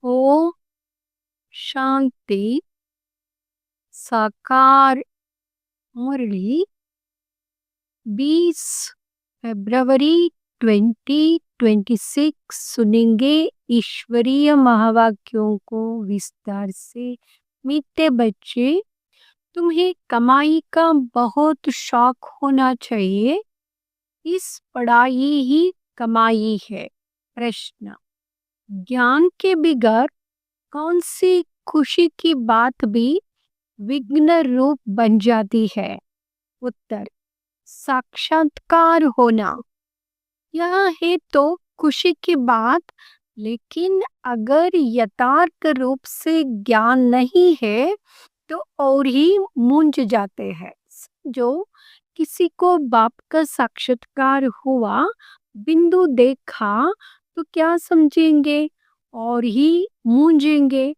ओम शांति। साकार मुरली 20 फरवरी 2026 सुनेंगे ईश्वरीय महावाक्यों को विस्तार से। मीठे बच्चे, तुम्हें कमाई का बहुत शौक होना चाहिए। इस पढ़ाई ही कमाई है। प्रश्न: ज्ञान के बिगैर कौन सी खुशी की बात भी विघ्न रूप बन जाती है? उत्तर: साक्षात्कार होना। यह है तो खुशी की बात, लेकिन अगर यथार्थ रूप से ज्ञान नहीं है तो और ही मूंझ जाते हैं। जो किसी को बाप का साक्षात्कार हुआ, बिंदु देखा, तो क्या समझेंगे और ही मूंझेंगे।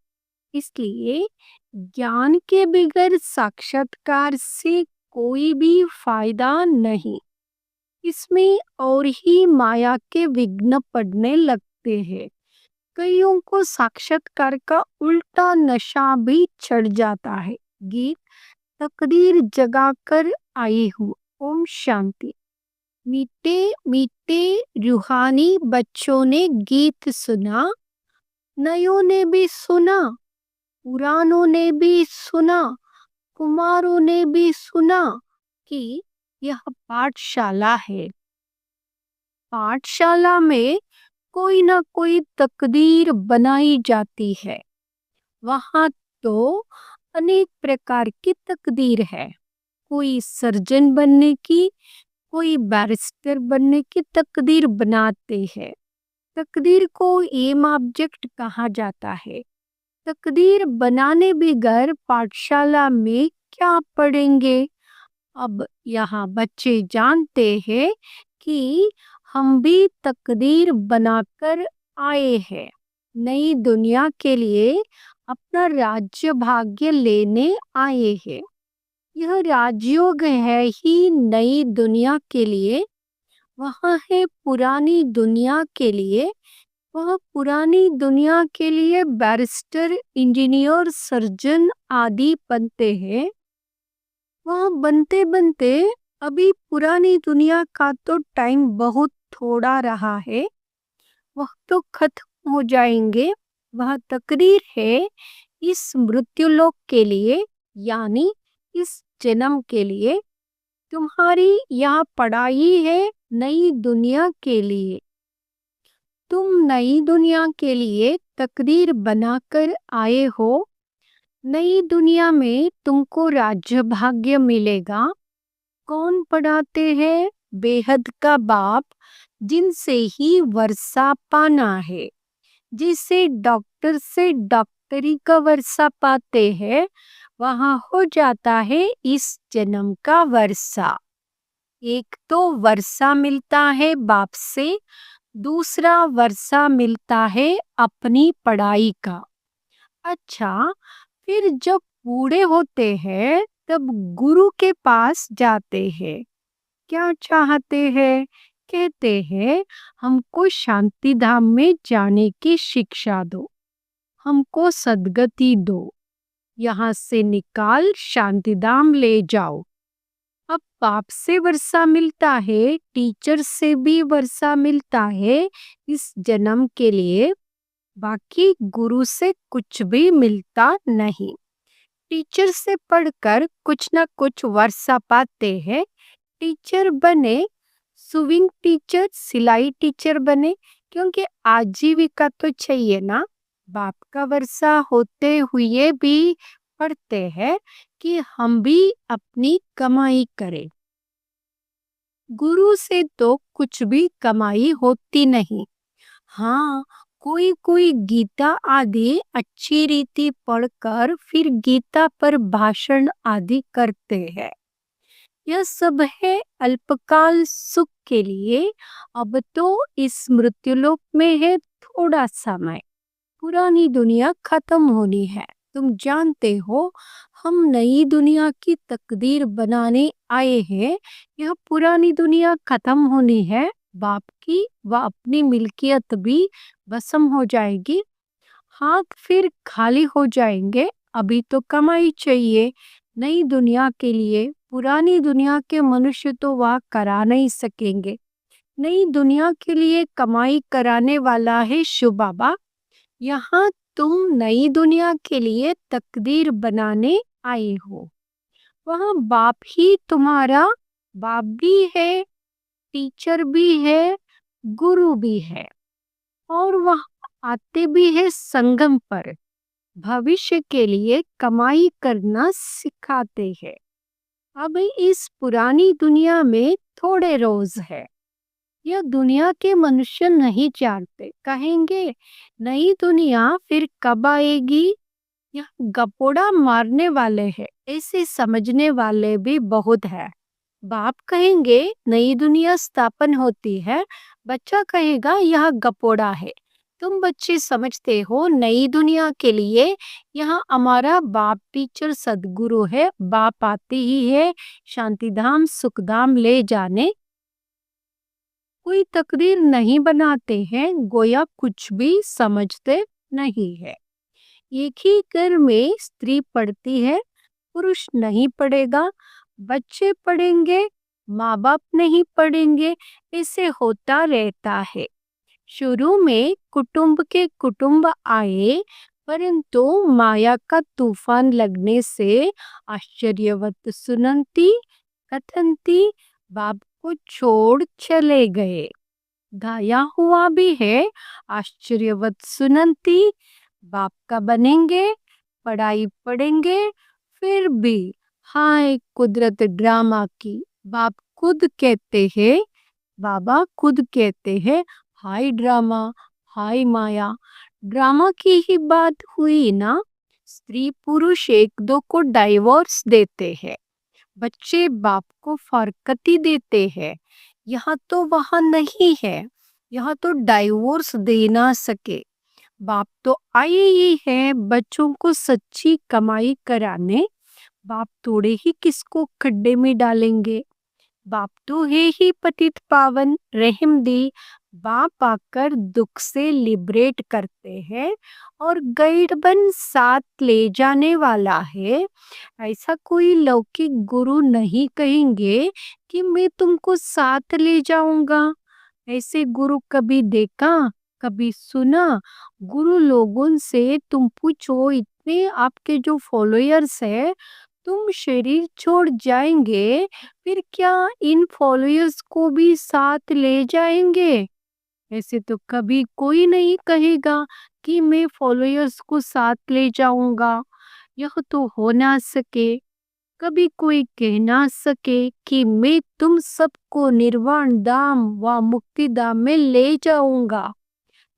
इसलिए ज्ञान के बगैर साक्षात्कार से कोई भी फायदा नहीं। इसमें और ही माया के विघ्न पड़ने लगते हैं। कईयों को साक्षात्कार का उल्टा नशा भी चढ़ जाता है। गीत: तकदीर जगाकर आई हूँ। ओम शांति। मीठे मीठे रूहानी बच्चों ने गीत सुना, नयों ने भी सुना, पुरानों ने भी सुना, कुमारों ने भी सुना कि यह पाठशाला है। पाठशाला में कोई ना कोई तकदीर बनाई जाती है। वहाँ तो अनेक प्रकार की तकदीर है। कोई सर्जन बनने की, कोई बैरिस्टर बनने की तकदीर बनाते हैं। तकदीर को एम ऑब्जेक्ट कहा जाता है। तकदीर बनाने बगैर पाठशाला में क्या पढ़ेंगे? अब यहाँ बच्चे जानते हैं कि हम भी तकदीर बनाकर आए हैं। नई दुनिया के लिए अपना राज्य भाग्य लेने आए हैं। यह राजयोग है ही नई दुनिया के लिए, वह है पुरानी दुनिया के लिए। वह पुरानी दुनिया के लिए बैरिस्टर, इंजीनियर, सर्जन आदि बनते हैं। वह बनते बनते अभी पुरानी दुनिया का तो टाइम बहुत थोड़ा रहा है। वह तो खत्म हो जाएंगे। वह तकदीर है इस मृत्युलोक के लिए, यानी इस जन्म के लिए। तुम्हारी यहाँ पढ़ाई है नई दुनिया के लिए। तुम नई दुनिया के लिए तकदीर बनाकर आए हो। नई दुनिया में तुमको राज्य भाग्य मिलेगा। कौन पढ़ाते हैं? बेहद का बाप, जिनसे ही वर्षा पाना है। जिसे डॉक्टर से डॉक्टरी का वर्षा पाते हैं, वहाँ हो जाता है इस जन्म का वर्षा। एक तो वर्षा मिलता है बाप से, दूसरा वर्षा मिलता है अपनी पढ़ाई का। अच्छा, फिर जब बूढ़े होते हैं तब गुरु के पास जाते हैं। क्या चाहते हैं? कहते हैं, हमको शांति धाम में जाने की शिक्षा दो, हमको सद्गति दो, यहाँ से निकाल शांति धाम ले जाओ। अब बाप से वर्षा मिलता है, टीचर से भी वर्षा मिलता है इस जन्म के लिए। बाकी गुरु से कुछ भी मिलता नहीं। टीचर से पढ़कर कुछ ना कुछ वर्षा पाते हैं। टीचर बने, स्विंग टीचर, सिलाई टीचर बने, क्योंकि आजीविका तो चाहिए ना। बाप का वर्षा होते हुए भी पढ़ते हैं कि हम भी अपनी कमाई करें। गुरु से तो कुछ भी कमाई होती नहीं। हाँ, कोई कोई गीता आदि अच्छी रीति पढ़कर फिर गीता पर भाषण आदि करते हैं। यह सब है अल्पकाल सुख के लिए। अब तो इस मृत्युलोक में है थोड़ा समय। पुरानी दुनिया खत्म होनी है। तुम जानते हो, हम नई दुनिया की तकदीर बनाने आए हैं। यह पुरानी दुनिया खत्म होनी है। बाप की व अपनी मिल्कियत भी भस्म हो जाएगी। हाथ फिर खाली हो जाएंगे। अभी तो कमाई चाहिए नई दुनिया के लिए। पुरानी दुनिया के मनुष्य तो वह करा नहीं सकेंगे। नई दुनिया के लिए कमाई कराने वाला है शिव बाबा। यहाँ तुम नई दुनिया के लिए तकदीर बनाने आए हो। वहाँ बाप ही तुम्हारा बाप भी है, टीचर भी है, गुरु भी है। और वह आते भी है संगम पर। भविष्य के लिए कमाई करना सिखाते हैं। अब इस पुरानी दुनिया में थोड़े रोज है। यह दुनिया के मनुष्य नहीं जानते, कहेंगे नई दुनिया फिर कब आएगी। यह गपोड़ा मारने वाले हैं, ऐसे समझने वाले भी बहुत है। बाप कहेंगे नई दुनिया स्थापन होती है, बच्चा कहेगा यह गपोड़ा है। तुम बच्चे समझते हो नई दुनिया के लिए यहाँ हमारा बाप टीचर सदगुरु है। बाप आते ही है शांतिधाम सुखधाम ले जाने। कोई तकदीर नहीं बनाते हैं, गोया कुछ भी समझते नहीं है। एक ही घर में स्त्री पढ़ती है, पुरुष नहीं पढ़ेगा। बच्चे पढ़ेंगे, माँ बाप नहीं पढ़ेंगे। ऐसे होता रहता है। शुरू में कुटुंब के कुटुंब आए, परंतु माया का तूफान लगने से आश्चर्यवत सुनंती कथनती बाप को छोड़ चले गए। गाया हुआ भी है, आश्चर्यवत सुनंती बाप का बनेंगे, पढ़ाई पढ़ेंगे, फिर भी हाय कुदरत ड्रामा की। बाप खुद कहते हैं, बाबा खुद कहते हैं, हाय ड्रामा, हाय माया। ड्रामा की ही बात हुई ना। स्त्री पुरुष एक दो को डाइवोर्स देते हैं, बच्चे बाप को फारकती देते हैं। यहाँ तो वहाँ नहीं है। यहाँ तो डाइवोर्स दे ना सके। बाप तो आए ही है बच्चों को सच्ची कमाई कराने। बाप थोड़े ही किसको खड्डे में डालेंगे। बाप तो है ही पतित पावन रहम दी। बाप आकर दुख से लिबरेट करते हैं और गाइड बन साथ ले जाने वाला है। ऐसा कोई लौकिक गुरु नहीं कहेंगे कि मैं तुमको साथ ले जाऊंगा। ऐसे गुरु कभी देखा, कभी सुना? गुरु लोगों से तुम पूछो, इतने आपके जो फॉलोअर्स है, तुम शरीर छोड़ जाएंगे, फिर क्या इन फॉलोअर्स को भी साथ ले जाएंगे? ऐसे तो कभी कोई नहीं कहेगा कि मैं फॉलोअर्स को साथ ले जाऊंगा। यह तो हो ना सके। कभी कोई कह ना सके कि मैं तुम सबको निर्वाण धाम व मुक्ति धाम में ले जाऊंगा।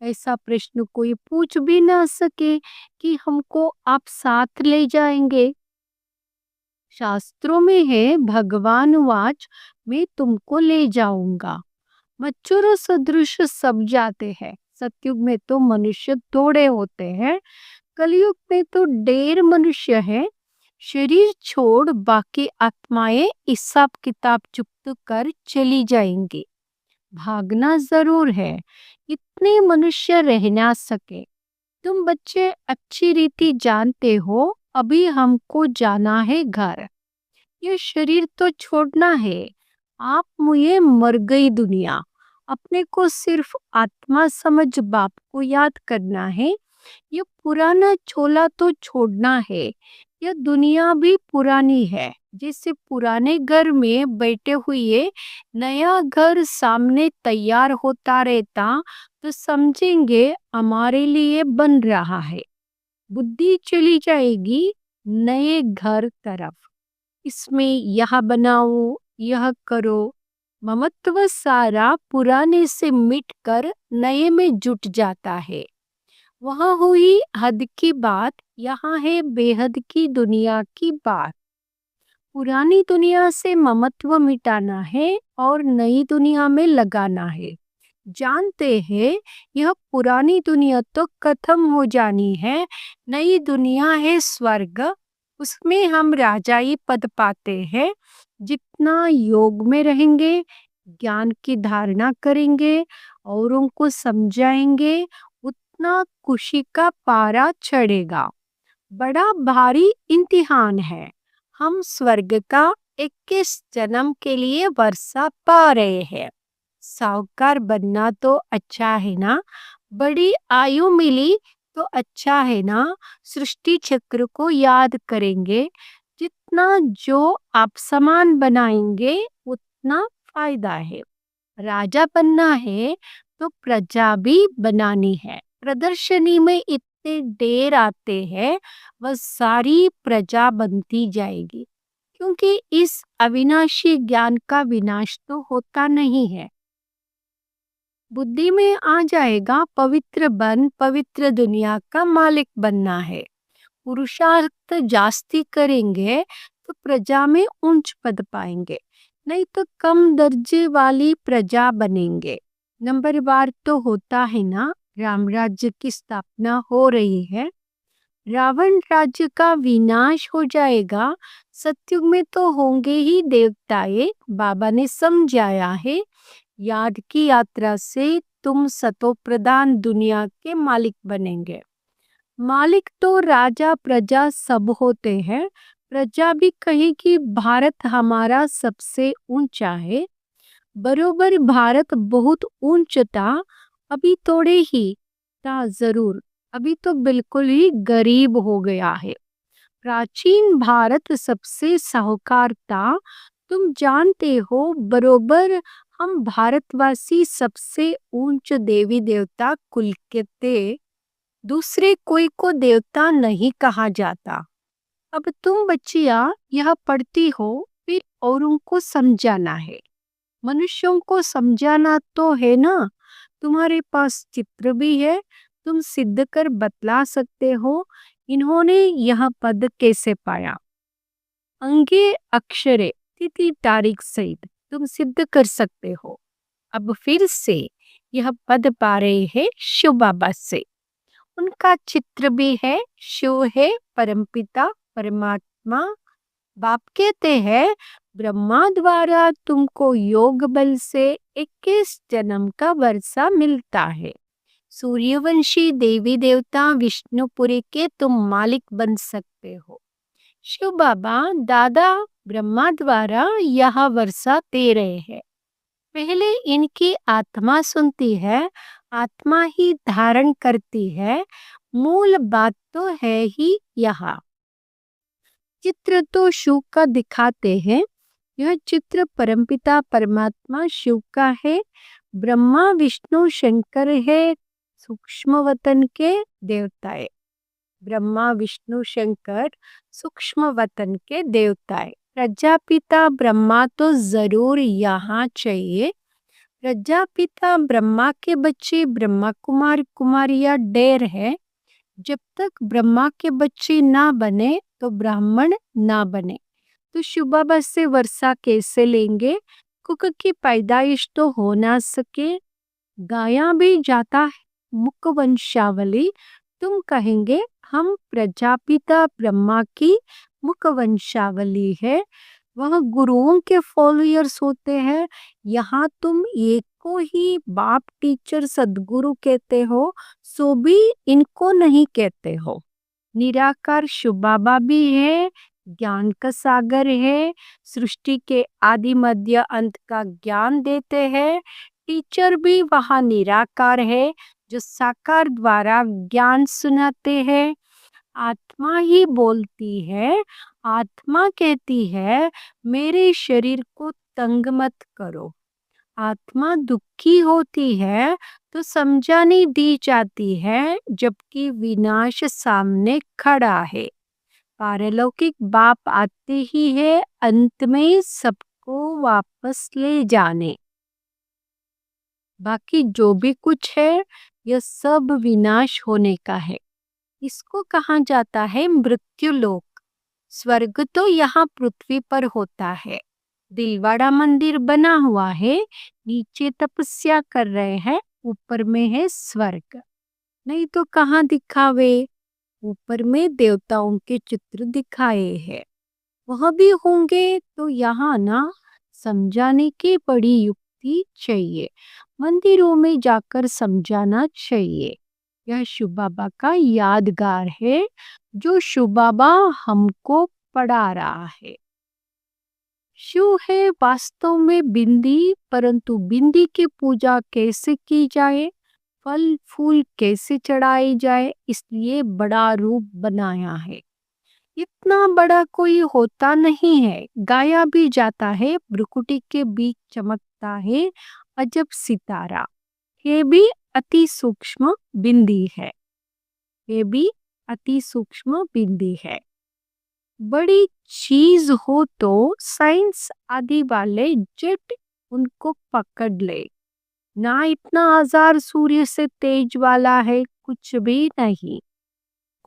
ऐसा प्रश्न कोई पूछ भी ना सके कि हमको आप साथ ले जाएंगे। शास्त्रों में है भगवान वाच, मैं तुमको ले जाऊंगा। मच्छरों सदृश सब जाते हैं। सतयुग में तो मनुष्य थोड़े होते हैं, कलयुग में तो ढेर मनुष्य है। शरीर छोड़ बाकी आत्माएं हिसाब किताब चुप्त कर चली जाएंगी। भागना जरूर है, इतने मनुष्य रह ना सके। तुम बच्चे अच्छी रीति जानते हो, अभी हमको जाना है घर। ये शरीर तो छोड़ना है। आप मुझे मर गई दुनिया। अपने को सिर्फ आत्मा समझ बाप को याद करना है। ये पुराना चोला तो छोड़ना है। यह दुनिया भी पुरानी है। जैसे पुराने घर में बैठे हुए नया घर सामने तैयार होता रहता, तो समझेंगे हमारे लिए बन रहा है। बुद्धि चली जाएगी नए घर तरफ। इसमें यह बनाओ, यह करो। ममत्व सारा पुराने से मिटकर नए में जुट जाता है। वहाँ हुई हद की बात, यहाँ है बेहद की दुनिया की बात। पुरानी दुनिया से ममत्व मिटाना है और नई दुनिया में लगाना है। जानते हैं यह पुरानी दुनिया तो खत्म हो जानी है। नई दुनिया है स्वर्ग, उसमें हम राजाई पद पाते हैं। जितना योग में रहेंगे, ज्ञान की धारणा करेंगे, औरों को समझाएंगे, उतना खुशी का पारा चढ़ेगा। बड़ा भारी इम्तिहान है। हम स्वर्ग का 21 जन्म के लिए वर्षा पा रहे हैं। साहूकार बनना तो अच्छा है ना, बड़ी आयु मिली तो अच्छा है ना। सृष्टि चक्र को याद करेंगे, जितना जो आप समान बनाएंगे उतना फायदा है। राजा बनना है तो प्रजा भी बनानी है। प्रदर्शनी में इतने ढेर आते हैं, वह सारी प्रजा बनती जाएगी, क्योंकि इस अविनाशी ज्ञान का विनाश तो होता नहीं है। बुद्धि में आ जाएगा पवित्र बन, पवित्र दुनिया का मालिक बनना है। पुरुषार्थ जास्ती करेंगे तो प्रजा में ऊंच पद पाएंगे, नहीं तो कम दर्जे वाली प्रजा बनेंगे। नंबर बार तो होता है ना, राम राज्य की स्थापना हो रही है। रावण राज्य का विनाश हो जाएगा। सतयुग में तो होंगे ही देवताएं। बाबा ने समझाया है, याद की यात्रा से तुम सतो प्रधान दुनिया के मालिक बनेंगे। मालिक तो राजा प्रजा सब होते हैं। प्रजा भी कहेगी भारत हमारा सबसे ऊंचा है। बरोबर भारत बहुत ऊंच था, अभी थोड़े ही था जरूर, अभी तो बिल्कुल ही गरीब हो गया है। प्राचीन भारत सबसे साहूकार था, तुम जानते हो। बरोबर हम भारतवासी सबसे ऊंच देवी देवता कुल के थे। दूसरे कोई को देवता नहीं कहा जाता। अब तुम बच्चियां यह पढ़ती हो, फिर औरों को समझाना है। मनुष्यों को समझाना तो है ना। तुम्हारे पास चित्र भी है, तुम सिद्ध कर बतला सकते हो इन्होंने यह पद कैसे पाया। अंगे अक्षरे तिथि तारीख सहित तुम सिद्ध कर सकते हो। अब फिर से यह पद पा रहे हैं शिव बाबा से। उनका चित्र भी है, शिव है परमपिता परमात्मा। बाप कहते हैं, ब्रह्मा द्वारा तुमको योग बल से 21 जन्म का वर्षा मिलता है। सूर्यवंशी देवी देवता विष्णुपुरी के तुम मालिक बन सकते हो। शिव बाबा दादा ब्रह्मा द्वारा यह वर्षा दे रहे हैं। पहले इनकी आत्मा सुनती है, आत्मा ही धारण करती है। मूल बात तो है ही यहाँ। चित्र तो शिव का दिखाते हैं। यह चित्र परमपिता परमात्मा शिव का है। ब्रह्मा विष्णु शंकर है सूक्ष्म वतन के देवताएं। ब्रह्मा विष्णु शंकर सूक्ष्म वतन के देवताएं। प्रजापिता ब्रह्मा तो जरूर यहाँ चाहिए। प्रजापिता ब्रह्मा के बच्चे ब्रह्मा कुमार कुमारियां ढेर है। जब तक ब्रह्मा के बच्चे ना बने तो ब्राह्मण ना बने, तो शिव बाबा से वर्षा कैसे लेंगे। कुक की पैदाइश तो हो ना सके। गाया भी जाता है मुख वंशावली। तुम कहेंगे हम प्रजापिता ब्रह्मा की मुख वंशावली है, वह गुरुओं के फॉलोअर्स होते हैं। यहाँ तुम एक को ही बाप टीचर सदगुरु कहते हो, सो भी इनको नहीं कहते हो। निराकार शिव बाबा भी है, ज्ञान का सागर है। सृष्टि के आदि मध्य अंत का ज्ञान देते हैं। टीचर भी वहाँ निराकार है, जो साकार द्वारा ज्ञान सुनाते हैं। आत्मा ही बोलती है। आत्मा कहती है, मेरे शरीर को तंग मत करो। आत्मा दुखी होती है तो समझानी दी जाती है, जबकि विनाश सामने खड़ा है। पारलौकिक बाप आते ही है अंत में सबको वापस ले जाने। बाकी जो भी कुछ है यह सब विनाश होने का है। इसको कहा जाता है मृत्यु लोक। स्वर्ग तो यहाँ पृथ्वी पर होता है। दिलवाड़ा मंदिर बना हुआ है, नीचे तपस्या कर रहे हैं, ऊपर में है स्वर्ग। नहीं तो कहाँ दिखावे। ऊपर में देवताओं के चित्र दिखाए हैं, वह भी होंगे तो यहाँ ना। समझाने की बड़ी युक्ति चाहिए, मंदिरों में जाकर समझाना चाहिए। यह शिव बाबा का यादगार है जो शिव बाबा हमको पढ़ा रहा है। शिव है वास्तव में बिंदी, परंतु बिंदी की पूजा कैसे की जाए, फल फूल कैसे चढ़ाए जाए, इसलिए बड़ा रूप बनाया है। इतना बड़ा कोई होता नहीं है, गाया भी जाता है, भ्रुकुटी के बीच चमकता है अजब सितारा। ये भी अति सूक्ष्म बिंदी है। ये भी अति सूक्ष्म बिंदी है। बड़ी चीज हो तो साइंस आदि वाले जेट उनको पकड़ ले। ना इतना हजार सूर्य से तेज वाला है, कुछ भी नहीं।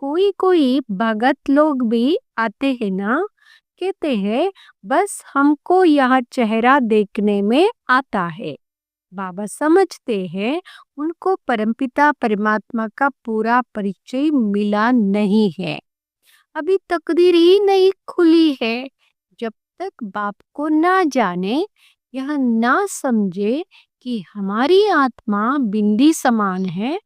कोई कोई भगत लोग भी आते हैं ना, कहते हैं बस हमको यह चेहरा देखने में आता है। बाबा समझते हैं उनको परमपिता परमात्मा का पूरा परिचय मिला नहीं है। अभी तकदीर ही नहीं खुली है। जब तक बाप को ना जाने, यह ना समझे कि हमारी आत्मा बिंदी समान है,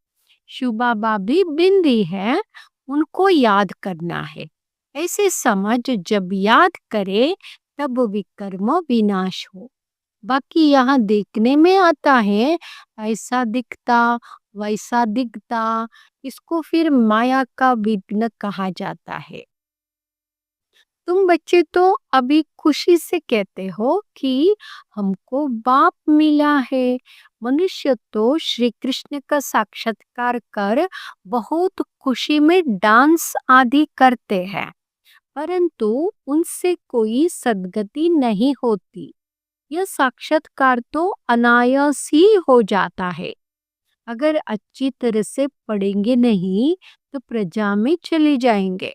शिव बाबा भी बिंदी है, उनको याद करना है। ऐसे समझ जब याद करे तब विकर्म विनाश हो। बाकी यहाँ देखने में आता है, ऐसा दिखता वैसा दिखता, इसको फिर माया का विघ्न कहा जाता है। तुम बच्चे तो अभी खुशी से कहते हो कि हमको बाप मिला है। मनुष्य तो श्री कृष्ण का साक्षात्कार कर बहुत खुशी में डांस आदि करते हैं, परंतु उनसे कोई सद्गति नहीं होती। यह साक्षात्कार तो अनायास ही हो जाता है। अगर अच्छी तरह से पढ़ेंगे नहीं तो प्रजा में चले जाएंगे।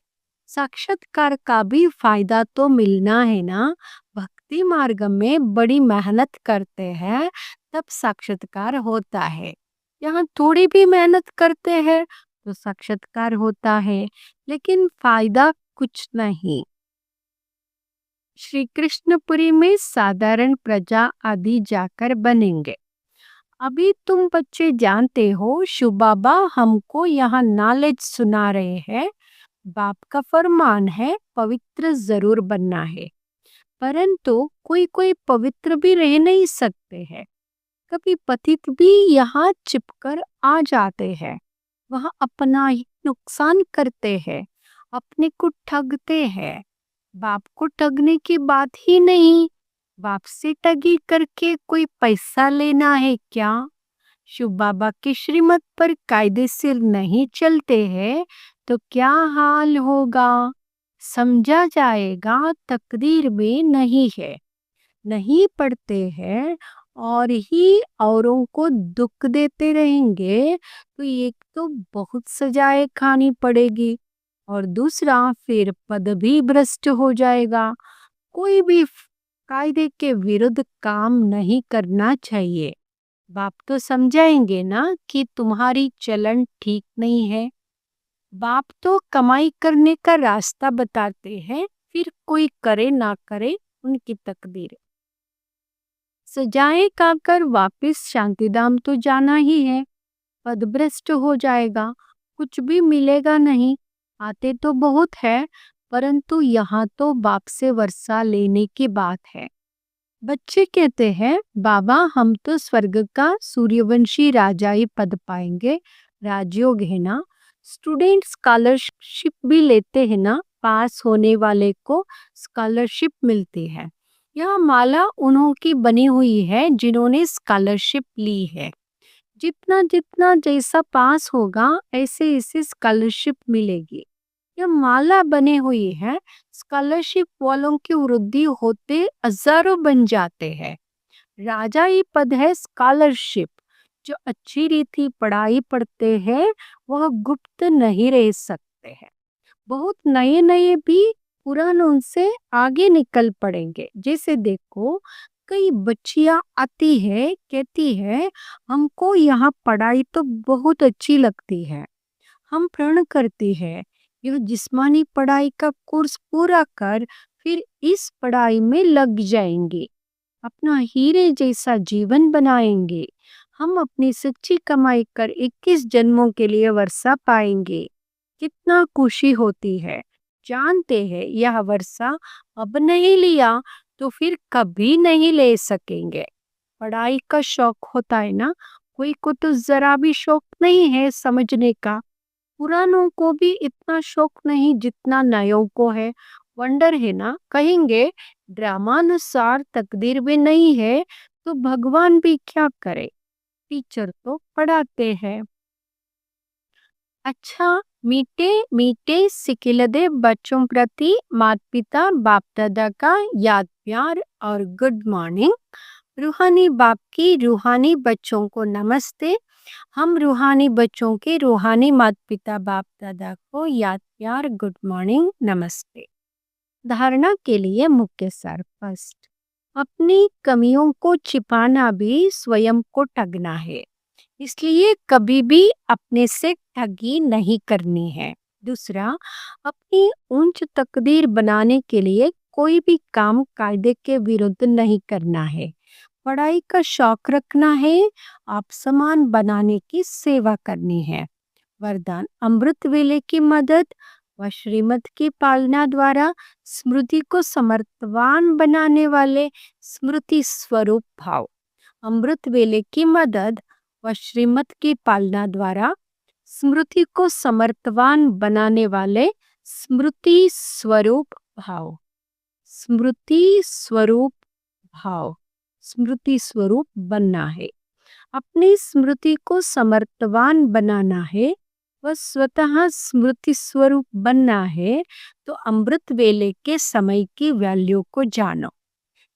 साक्षात्कार का भी फायदा तो मिलना है ना। भक्ति मार्ग में बड़ी मेहनत करते हैं तब साक्षात्कार होता है। यहाँ थोड़ी भी मेहनत करते हैं तो साक्षात्कार होता है, लेकिन फायदा कुछ नहीं। श्री कृष्णपुरी में साधारण प्रजा आदि जाकर बनेंगे। अभी तुम बच्चे जानते हो शिव बाबा हमको यहाँ नॉलेज सुना रहे हैं। बाप का फरमान है पवित्र जरूर बनना है, परंतु कोई कोई पवित्र भी रह नहीं सकते हैं। कभी पतित भी यहाँ चिपकर आ जाते हैं। वह अपना ही नुकसान करते हैं, अपने को ठगते हैं। बाप को ठगने की बात ही नहीं। बाप से ठगी करके कोई पैसा लेना है क्या? शिव बाबा के श्रीमत पर कायदे से नहीं चलते हैं तो क्या हाल होगा? समझा जाएगा तकदीर में नहीं है। नहीं पढ़ते हैं और ही औरों को दुख देते रहेंगे तो एक तो बहुत सजाएं खानी पड़ेगी, और दूसरा फिर पद भी भ्रष्ट हो जाएगा। कोई भी कायदे के विरुद्ध काम नहीं करना चाहिए। बाप तो समझाएंगे ना कि तुम्हारी चलन ठीक नहीं है। बाप तो कमाई करने का रास्ता बताते हैं, फिर कोई करे ना करे उनकी तकदीर। सजाएं खाकर वापिस शांतिधाम तो जाना ही है। पदभ्रष्ट हो जाएगा, कुछ भी मिलेगा नहीं। आते तो बहुत है, परंतु यहाँ तो बाप से वर्षा लेने की बात है। बच्चे कहते हैं बाबा हम तो स्वर्ग का सूर्यवंशी राजा ही पद पाएंगे, राजयोग है ना। स्टूडेंट स्कॉलरशिप भी लेते हैं ना, पास होने वाले को स्कॉलरशिप मिलती है। यह माला उन्हों की बनी हुई है जिन्होंने स्कॉलरशिप ली है। जितना जितना जैसा पास होगा ऐसे ऐसे स्कॉलरशिप मिलेगी। यह माला बने हुई है, स्कॉलरशिप वालों की वृद्धि होते हजारों बन जाते हैं। राजा ही पद है स्कॉलरशिप। जो अच्छी रीति पढ़ाई पढ़ते हैं वह गुप्त नहीं रह सकते हैं। बहुत नए नए भी पुरानों से आगे निकल पड़ेंगे। जैसे देखो, कई बच्चियां आती है, कहती है हमको यहाँ पढ़ाई तो बहुत अच्छी लगती है, हम प्रण करते हैं यह जिस्मानी पढ़ाई का कोर्स पूरा कर फिर इस पढ़ाई में लग जाएंगे, अपना हीरे जैसा जीवन बनाएंगे। हम अपनी सच्ची कमाई कर 21 जन्मों के लिए वर्षा पाएंगे। कितना खुशी होती है। जानते हैं यह वर्षा अब नहीं लिया तो फिर कभी नहीं ले सकेंगे। पढ़ाई का शौक होता है ना, कोई को तो जरा भी शौक नहीं है समझने का। पुरानों को भी इतना शौक नहीं जितना नयों को है। वंडर है ना, कहेंगे ड्रामानुसार तकदीर भी नहीं है तो भगवान भी क्या करे। टीचर तो पढ़ाते हैं। अच्छा, मीठे मीठे सिकिलदे बच्चों प्रति माता पिता बाप दादा का याद प्यार और गुड मॉर्निंग। रूहानी बाप की रूहानी बच्चों को नमस्ते। हम रूहानी बच्चों के रूहानी माता पिता बाप दादा को याद प्यार गुड मॉर्निंग नमस्ते। धारणा के लिए मुख्य सार। फर्स्ट, अपनी कमियों को छिपाना भी स्वयं को ठगना है, इसलिए कभी भी अपने से ठगी नहीं करनी है। दूसरा, अपनी ऊंच तकदीर बनाने के लिए कोई भी काम कायदे के विरुद्ध नहीं करना है। पढ़ाई का शौक रखना है, आप समान बनाने की सेवा करनी है। वरदान, अमृत वेले की मदद व श्रीमत की पालना द्वारा स्मृति को समर्थवान बनाने वाले स्मृति स्वरूप भाव। अमृत वेले की मदद व श्रीमत की पालना द्वारा स्मृति को समर्थवान बनाने वाले स्मृति स्वरूप भाव। स्मृति स्वरूप भाव, स्मृति स्वरूप बनना है। अपनी स्मृति को समर्थवान बनाना है व स्वतः स्मृति स्वरूप बनना है तो अमृत वेले के समय की वैल्यू को जानो।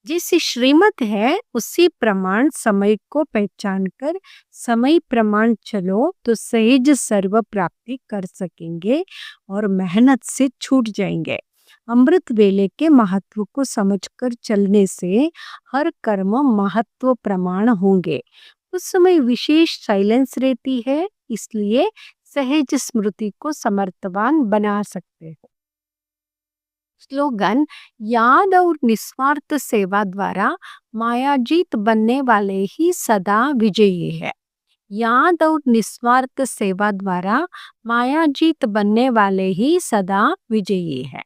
जैसी श्रीमत है उसी प्रमाण समय को पहचान कर समय प्रमाण चलो तो सहज सर्व प्राप्ति कर सकेंगे और मेहनत से छूट जाएंगे। अमृत वेले के महत्व को समझकर चलने से हर कर्म महत्व प्रमाण होंगे। उस समय विशेष साइलेंस रहती है, इसलिए सहज स्मृति को समर्थवान बना सकते हो। स्लोगन, याद और निस्वार्थ सेवा द्वारा मायाजीत बनने वाले ही सदा विजयी है। याद और निस्वार्थ सेवा द्वारा मायाजीत बनने वाले ही सदा विजयी है।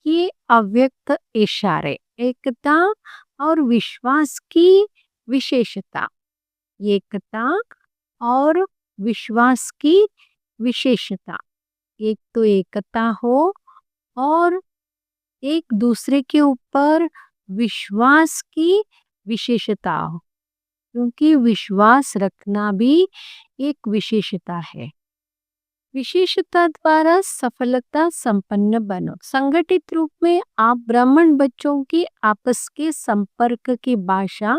ये अव्यक्त इशारे, एकता और विश्वास की विशेषता। एकता और विश्वास की विशेषता। एक तो एकता हो और एक दूसरे के ऊपर विश्वास की विशेषता हो, क्योंकि विश्वास रखना भी एक विशेषता है। विशेषता द्वारा सफलता संपन्न बनो। संगठित रूप में आप ब्राह्मण बच्चों की आपस के संपर्क की भाषा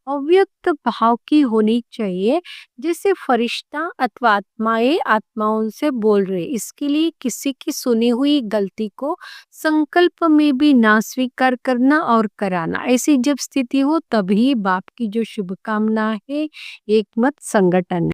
अव्यक्त भाव की होनी चाहिए, जैसे फरिश्ता अथवा आत्माएं आत्माओं से बोल रहे। इसके लिए किसी की सुनी हुई गलती को संकल्प में भी ना स्वीकार करना और कराना। ऐसी जब स्थिति हो तभी बाप की जो शुभकामना है, एक मत संगठन